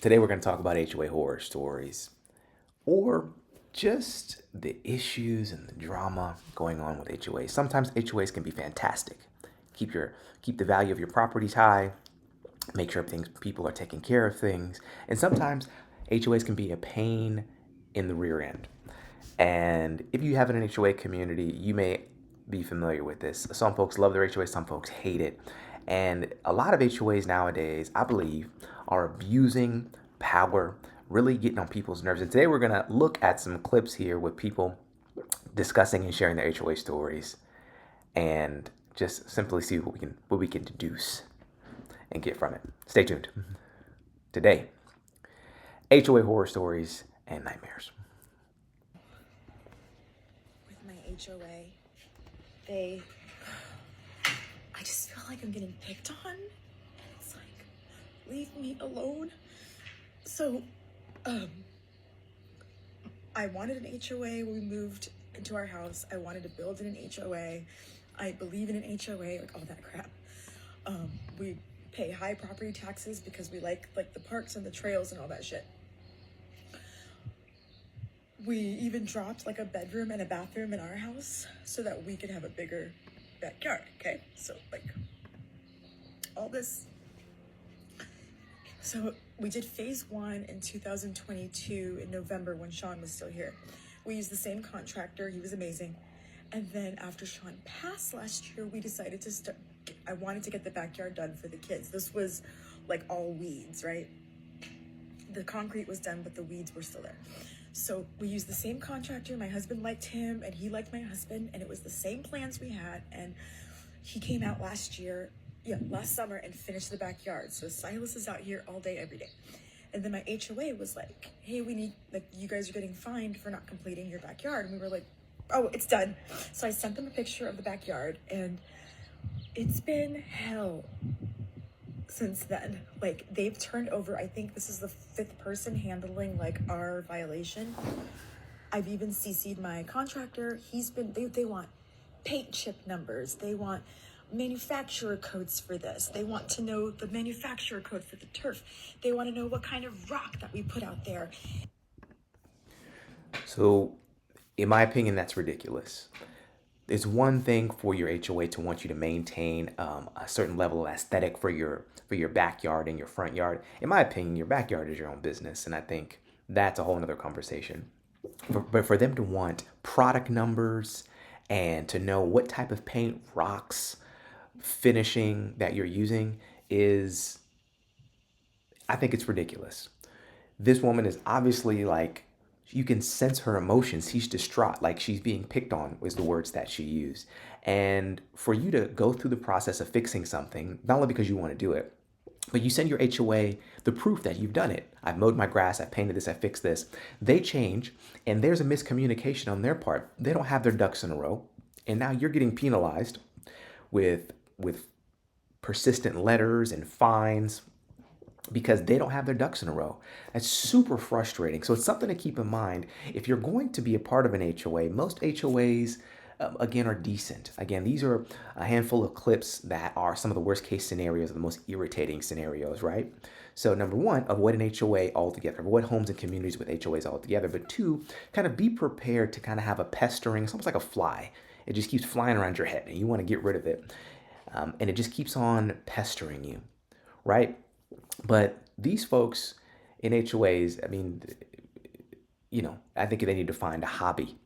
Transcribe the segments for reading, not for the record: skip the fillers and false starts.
Today we're going to talk about HOA horror stories, or just the issues and the drama going on with HOAs. Sometimes HOAs can be fantastic. Keep the value of your properties high, make sure people are taking care of things. And sometimes HOAs can be a pain in the rear end. And if you have an HOA community, you may be familiar with this. Some folks love their HOA, some folks hate it. And a lot of HOAs nowadays, I believe, are abusing power, really getting on people's nerves. And today we're going to look at some clips here with people discussing and sharing their HOA stories, and just simply see what we can deduce and get from it. Stay tuned. Today, HOA horror stories and nightmares. With my HOA, I just feel like I'm getting picked on, and it's like, leave me alone. So, I wanted an HOA when we moved into our house. I wanted to build in an HOA. I believe in an HOA, like all that crap. We pay high property taxes because we like the parks and the trails and all that shit. We even dropped like a bedroom and a bathroom in our house so that we could have a bigger backyard, okay? So like all this. So we did phase 1 in 2022 in November when Sean was still here. We used the same contractor, he was amazing. And then after Sean passed last year, we decided to start, I wanted to get the backyard done for the kids. This was like all weeds, right? The concrete was done, but the weeds were still there. So we used the same contractor. My husband liked him and he liked my husband, and it was the same plans we had. And he came out last summer and finished the backyard. So Silas is out here all day, every day. And then my HOA was like, hey, you guys are getting fined for not completing your backyard. And we were like, oh, it's done. So I sent them a picture of the backyard, and it's been hell since then. Like, they've turned over, I think this is the 5th person handling like our violation. I've even CC'd my contractor. They want paint chip numbers. They want manufacturer codes for this. They want to know the manufacturer code for the turf. They want to know what kind of rock that we put out there. So, in my opinion, that's ridiculous. It's one thing for your HOA to want you to maintain a certain level of aesthetic for your backyard and your front yard. In my opinion, your backyard is your own business, and I think that's a whole nother conversation. But for them to want product numbers and to know what type of paint, rocks, finishing that you're using I think it's ridiculous. This woman is obviously like, you can sense her emotions. She's distraught, like she's being picked on, was the words that she used. And for you to go through the process of fixing something, not only because you want to do it, but you send your HOA the proof that you've done it. I've mowed my grass, I've painted this, I fixed this. They change, and there's a miscommunication on their part. They don't have their ducks in a row, and now you're getting penalized with persistent letters and fines because they don't have their ducks in a row. That's super frustrating. So it's something to keep in mind. If you're going to be a part of an HOA, most HOAs, again, are decent. Again, these are a handful of clips that are some of the worst case scenarios, the most irritating scenarios, right? So number one, avoid an HOA altogether. Avoid homes and communities with HOAs altogether. But two, kind of be prepared to kind of have a pestering. It's almost like a fly. It just keeps flying around your head and you want to get rid of it. And it just keeps on pestering you, right? But these folks in HOAs, I mean, I think they need to find a hobby.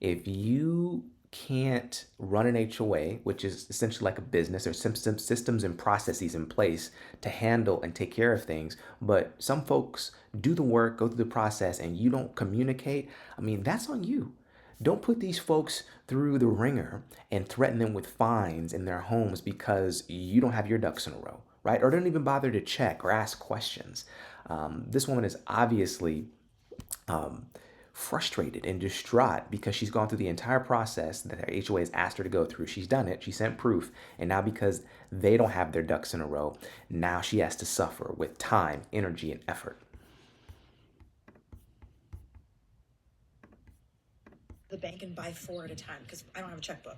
If you can't run an HOA, which is essentially like a business, there's some systems and processes in place to handle and take care of things, but some folks do the work, go through the process, and you don't communicate, I mean, that's on you. Don't put these folks through the ringer and threaten them with fines in their homes because you don't have your ducks in a row, right? Or don't even bother to check or ask questions. This woman is obviously frustrated and distraught because she's gone through the entire process that her HOA has asked her to go through. She's done it. She sent proof. And now because they don't have their ducks in a row, now she has to suffer with time, energy, and effort. the bank and buy 4 at a time because I don't have a checkbook.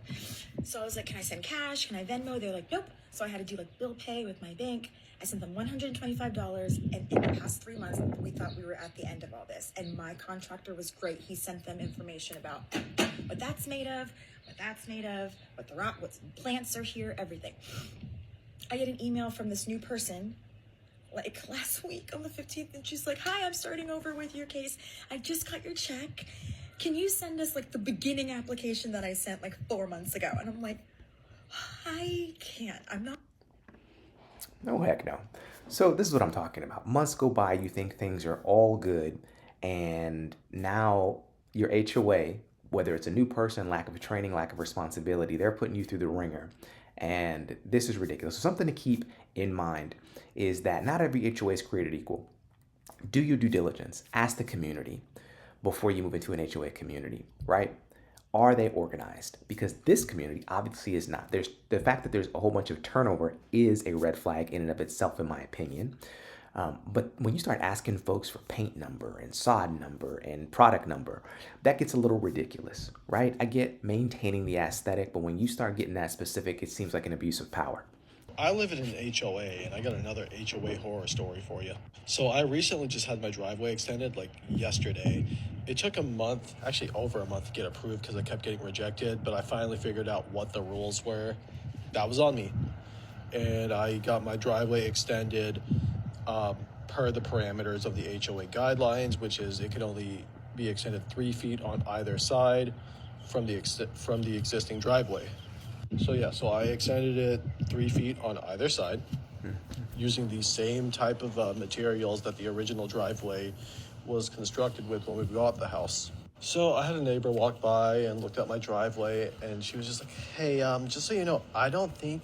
So I was like, can I send cash? Can I Venmo? They're like, nope. So I had to do like bill pay with my bank. I sent them $125, and in the past 3 months, we thought we were at the end of all this. And my contractor was great. He sent them information about what that's made of, what the rock, what plants are here, everything. I get an email from this new person like last week on the 15th, and she's like, hi, I'm starting over with your case. I just got your check. Can you send us like the beginning application that I sent like 4 months ago? And I'm like, I can't. I'm not. No, heck no. So this is what I'm talking about. Months go by, you think things are all good, and now your HOA, whether it's a new person, lack of training, lack of responsibility, they're putting you through the ringer. And this is ridiculous. So something to keep in mind is that not every HOA is created equal. Do your due diligence. Ask the community before you move into an HOA community, right? Are they organized? Because this community obviously is not. There's the fact that there's a whole bunch of turnover is a red flag in and of itself, in my opinion. But when you start asking folks for paint number and sod number and product number, that gets a little ridiculous, right? I get maintaining the aesthetic, but when you start getting that specific, it seems like an abuse of power. I live in an HOA, and I got another HOA horror story for you. So I recently just had my driveway extended, like yesterday. It took a month, actually over a month, to get approved because I kept getting rejected, but I finally figured out what the rules were. That was on me. And I got my driveway extended per the parameters of the HOA guidelines, which is it can only be extended 3 feet on either side from the existing driveway. So I extended it 3 feet on either side using the same type of materials that the original driveway was constructed with when we bought the house. So I had a neighbor walk by and looked at my driveway, and she was just like, hey, just so you know, I don't think,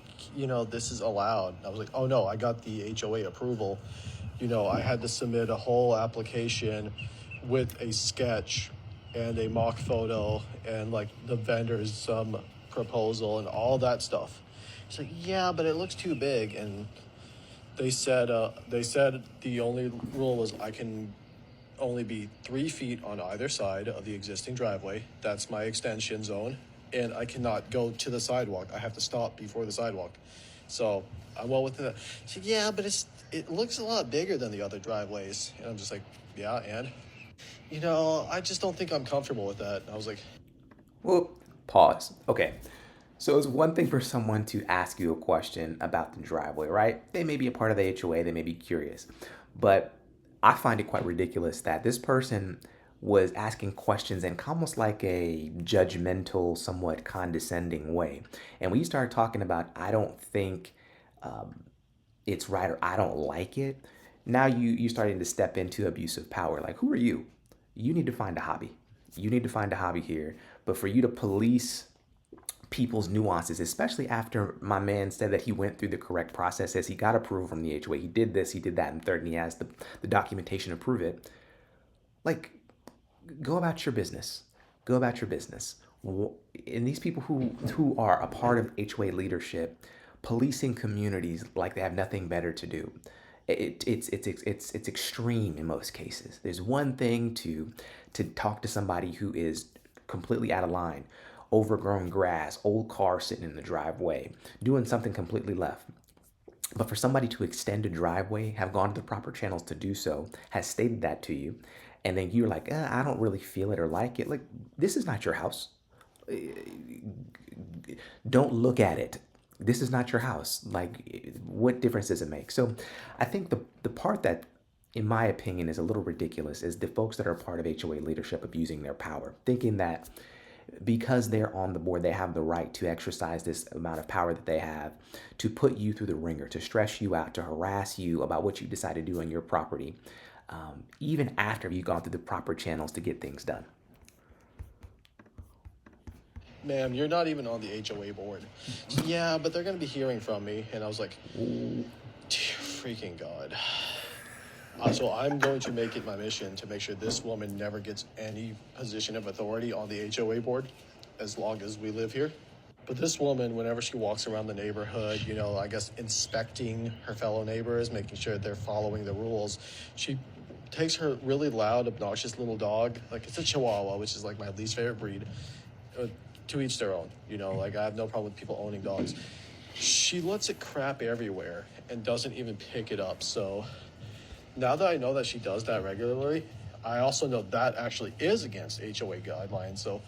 this is allowed. I was like, oh no, I got the HOA approval. I had to submit a whole application with a sketch and a mock photo and like the vendor's proposal and all that stuff. It's like, yeah, but it looks too big. And they said the only rule was I can only be 3 feet on either side of the existing driveway. That's my extension zone. And I cannot go to the sidewalk. I have to stop before the sidewalk. So I'm well within that. She said, yeah, but it looks a lot bigger than the other driveways. And I'm just like, yeah, and? I just don't think I'm comfortable with that. And I was like, Well, pause. Okay. So it's one thing for someone to ask you a question about the driveway, right? They may be a part of the HOA, they may be curious. But I find it quite ridiculous that this person was asking questions in almost like a judgmental, somewhat condescending way. And when you start talking about, I don't think it's right or I don't like it, now you're starting to step into abuse of power. Like, who are you? You need to find a hobby. You need to find a hobby here. But for you to police people's nuances, especially after my man said that he went through the correct processes, he got approval from the HOA, he did this, he did that, and third, and he has the documentation to prove it. Like, go about your business. Go about your business. And these people who are a part of HOA leadership, policing communities like they have nothing better to do. It's extreme in most cases. There's one thing to talk to somebody who is completely out of line, overgrown grass, old car sitting in the driveway, doing something completely left. But for somebody to extend a driveway, have gone to the proper channels to do so, has stated that to you, and then you're like, I don't really feel it or like it. Like, this is not your house. Don't look at it. This is not your house. Like, what difference does it make? So I think the part that, in my opinion, is a little ridiculous is the folks that are part of HOA leadership abusing their power, thinking that because they're on the board, they have the right to exercise this amount of power that they have to put you through the ringer, to stress you out, to harass you about what you decide to do on your property, even after you've gone through the proper channels to get things done. ma'am, you're not even on the HOA board. Yeah, but they're going to be hearing from me. And I was like, dear freaking God. So I'm going to make it my mission to make sure this woman never gets any position of authority on the HOA board as long as we live here. But this woman, whenever she walks around the neighborhood, I guess inspecting her fellow neighbors, making sure they're following the rules, she takes her really loud, obnoxious little dog. Like, it's a Chihuahua, which is like my least favorite breed. To each their own, you know, like I have no problem with people owning dogs. She lets it crap everywhere and doesn't even pick it up. So now that I know that she does that regularly, I also know that actually is against HOA guidelines. So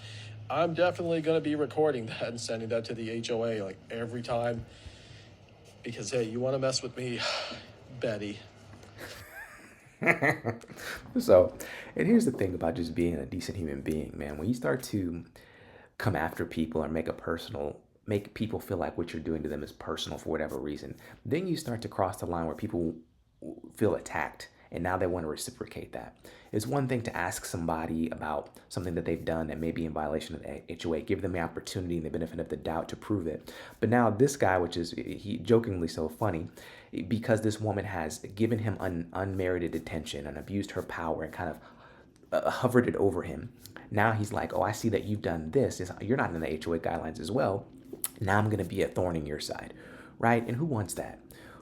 I'm definitely going to be recording that and sending that to the HOA like every time. Because, hey, you want to mess with me, Betty. So, and here's the thing about just being a decent human being, man. When you start to come after people or make people feel like what you're doing to them is personal for whatever reason, then you start to cross the line where people feel attacked and now they want to reciprocate that. It's one thing to ask somebody about something that they've done that may be in violation of the HOA, give them the opportunity and the benefit of the doubt to prove it. But now this guy, which is he jokingly so funny, because this woman has given him unmerited attention and abused her power and kind of hovered it over him. Now he's like, oh, I see that you've done this. You're not in the HOA guidelines as well. Now I'm going to be a thorn in your side, right? And who wants that?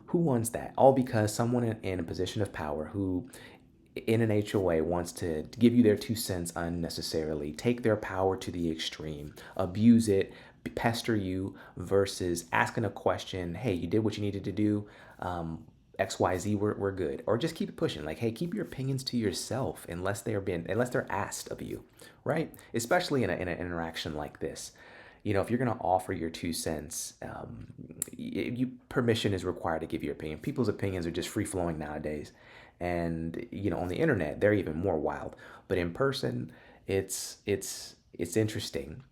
Who wants that? All because someone in a position of power who in an HOA wants to give you their 2 cents unnecessarily, take their power to the extreme, abuse it, pester you versus asking a question, hey, you did what you needed to do, XYZ, we're good. Or just keep it pushing. Like, hey, keep your opinions to yourself unless they're asked of you, right? Especially in an interaction like this. You know, if you're going to offer your 2 cents, permission is required to give your opinion. People's opinions are just free flowing nowadays. And, you know, on the internet, they're even more wild. But in person, it's interesting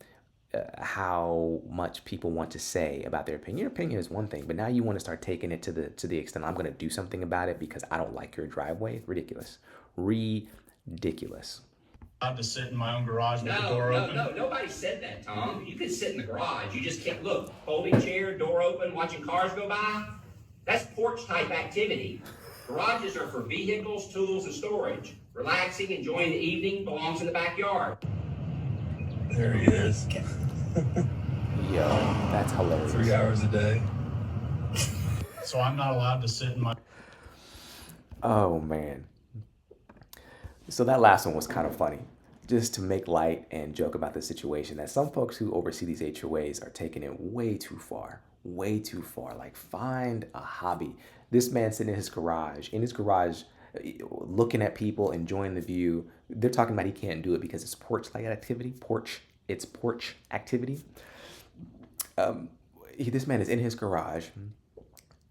how much people want to say about their opinion. Your opinion is one thing, but now you want to start taking it to the extent I'm going to do something about it because I don't like your driveway. Ridiculous. Ridiculous. Allowed to sit in my own garage with the door open? No, nobody said that, Tom. You can sit in the garage. You just can't look. Folding chair, door open, watching cars go by. That's porch type activity. Garages are for vehicles, tools, and storage. Relaxing, enjoying the evening belongs in the backyard. There he is. Yo, that's hilarious. 3 hours a day. So I'm not allowed to sit in my... Oh, man. So that last one was kind of funny, just to make light and joke about the situation that some folks who oversee these HOAs are taking it way too far, like find a hobby. This man sitting in his garage, looking at people, enjoying the view. They're talking about he can't do it because it's porch-like activity, it's porch activity. This man is in his garage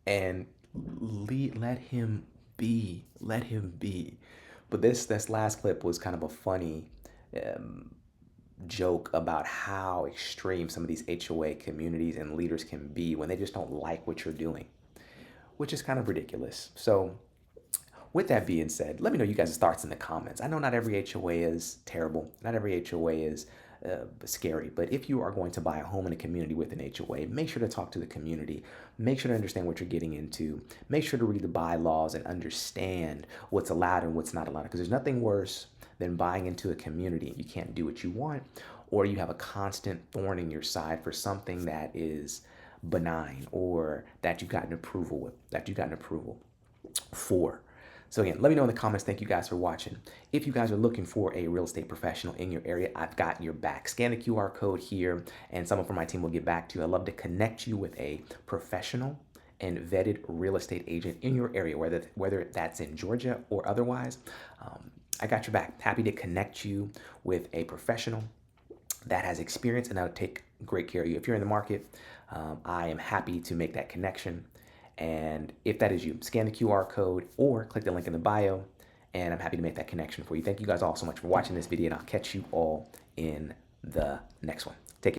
and let him be. But this last clip was kind of a funny joke about how extreme some of these HOA communities and leaders can be when they just don't like what you're doing, which is kind of ridiculous. So with that being said, let me know you guys' thoughts in the comments. I know not every HOA is terrible. Not every HOA is scary. But if you are going to buy a home in a community with an HOA, make sure to talk to the community. Make sure to understand what you're getting into. Make sure to read the bylaws and understand what's allowed and what's not allowed. Because there's nothing worse than buying into a community and you can't do what you want, or you have a constant thorn in your side for something that is benign or that you've gotten approval for. So again, let me know in the comments. Thank you guys for watching. If you guys are looking for a real estate professional in your area, I've got your back. Scan the QR code here and someone from my team will get back to you. I'd love to connect you with a professional and vetted real estate agent in your area, whether that's in Georgia or otherwise. I got your back. Happy to connect you with a professional that has experience and that'll take great care of you. If you're in the market, I am happy to make that connection. And if that is you, scan the QR code or click the link in the bio, and I'm happy to make that connection for you. Thank you guys all so much for watching this video, and I'll catch you all in the next one. Take care.